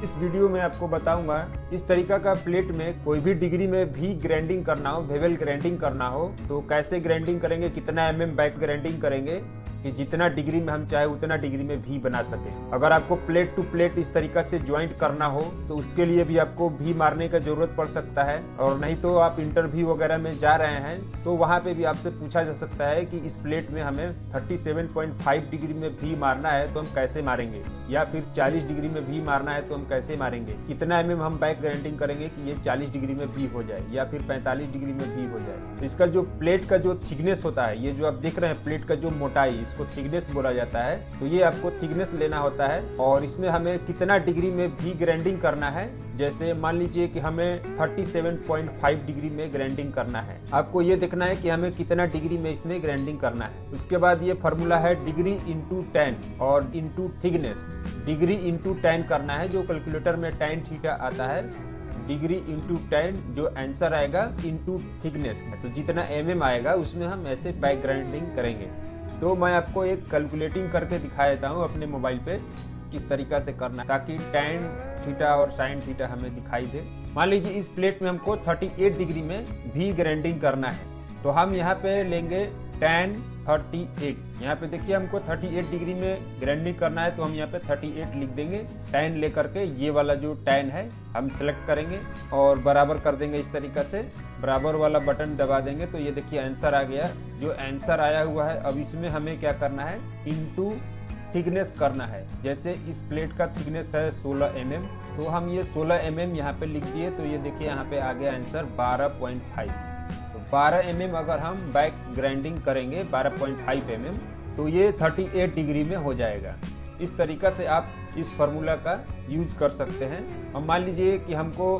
इस वीडियो में आपको बताऊंगा इस तरीका का प्लेट में कोई भी डिग्री में भी ग्राइंडिंग करना हो, बेवल ग्राइंडिंग करना हो तो कैसे ग्राइंडिंग करेंगे, कितना बैक ग्राइंडिंग करेंगे कि जितना डिग्री में हम चाहे उतना डिग्री में भी बना सके। अगर आपको प्लेट टू प्लेट इस तरीका से ज्वाइंट करना हो तो उसके लिए भी आपको भी मारने का जरूरत पड़ सकता है, और नहीं तो आप इंटरव्यू वगैरह में जा रहे हैं तो वहाँ पे भी आपसे पूछा जा सकता है कि इस प्लेट में हमें 37.5 डिग्री में भी मारना है तो हम कैसे मारेंगे, या फिर 40 डिग्री में भी मारना है तो हम कैसे मारेंगे, कितना हम बैक ग्राइंडिंग करेंगे कि ये 40 डिग्री में भी हो जाए या फिर 45 डिग्री में भी हो जाए। तो इसका जो प्लेट का जो थिकनेस होता है, ये जो आप देख रहे हैं प्लेट का जो मोटाई, इसको थिकनेस बोला जाता है। तो ये आपको थिकनेस लेना होता है और इसमें हमें कितना डिग्री में भी ग्राइंडिंग करना है। जैसे मान लीजिए कि हमें 37.5 डिग्री में ग्राइंडिंग करना है, आपको ये देखना है कि हमें कितना डिग्री में इसमें ग्राइंडिंग करना है। उसके बाद ये फार्मूला है डिग्री इंटू 10 और इंटू थिकनेस। डिग्री इंटू 10 करना है, जो कैलकुलेटर में tan थीटा आता है, डिग्री इंटू 10 जो आंसर आएगा इंटू थिकनेस, तो जितना आएगा उसमें हम ऐसे बैक ग्राइंडिंग करेंगे। तो मैं आपको एक कैलकुलेटिंग करके दिखा देता हूँ अपने मोबाइल पे किस तरीका से करना है, ताकि tan थीटा और sin थीटा हमें दिखाई दे। मान लीजिए इस प्लेट में हमको 38 डिग्री में भी ग्राइंडिंग करना है, तो हम यहाँ पे लेंगे tan 38। यहाँ पे देखिए हमको 38 डिग्री में ग्राइंडिंग करना है तो हम यहाँ पे 38 लिख देंगे। tan लेकर के ये वाला जो tan है हम सेलेक्ट करेंगे और बराबर कर देंगे। इस तरीका से बराबर वाला बटन दबा देंगे तो ये देखिए आंसर आ गया। जो आंसर आया हुआ है अब इसमें हमें क्या करना है, इनटू थिकनेस करना है। जैसे इस प्लेट का थिकनेस है 16 तो हम ये 16 यहाँ पे लिख दिए, तो ये देखिए यहाँ पे आ गया आंसर 12.5। तो 12 अगर हम बैक ग्राइंडिंग करेंगे 12.5 तो ये 38 डिग्री में हो जाएगा। इस तरीका से आप इस फार्मूला का यूज कर सकते हैं। अब मान लीजिए कि हमको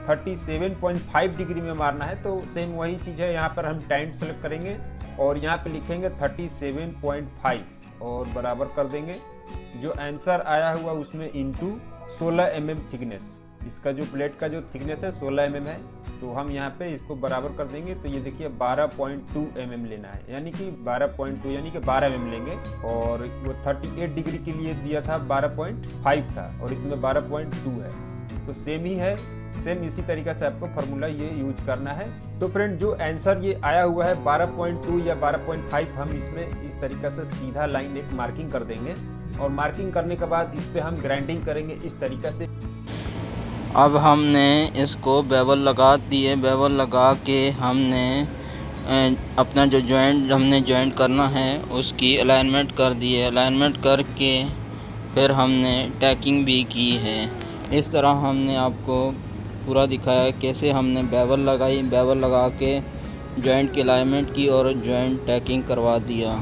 37.5 डिग्री में मारना है तो सेम वही चीज़ है, यहाँ पर हम tan सेलेक्ट करेंगे और यहाँ पे लिखेंगे 37.5 और बराबर कर देंगे। जो आंसर आया हुआ उसमें इंटू 16 थिकनेस। इसका जो प्लेट का जो थिकनेस है 16 है, तो हम यहाँ पे इसको बराबर कर देंगे। तो ये देखिए 12.2 लेना है, यानी कि 12.2 यानी कि 12 लेंगे, और वो 38 डिग्री के लिए दिया था 12.5 था और इसमें 12.2 है, तो सेम ही है। सेम इसी तरीका से आपको फार्मूला ये यूज करना है। तो फ्रेंड जो आंसर ये आया हुआ है 12.2 या 12.5, हम इसमें इस तरीका से सीधा लाइन एक मार्किंग कर देंगे और मार्किंग करने के बाद इस पे हम ग्राइंडिंग करेंगे इस तरीका से। अब हमने इसको बेवल लगा दिए। बेवल लगा के हमने अपना जो जॉइंट करना है उसकी अलाइनमेंट कर दी है। अलाइनमेंट करके फिर हमने टैकिंग भी की है। इस तरह हमने आपको पूरा दिखाया कैसे हमने बेवल लगाई, बेवल लगा के जॉइंट की अलाइनमेंट की और जॉइंट टैकिंग करवा दिया।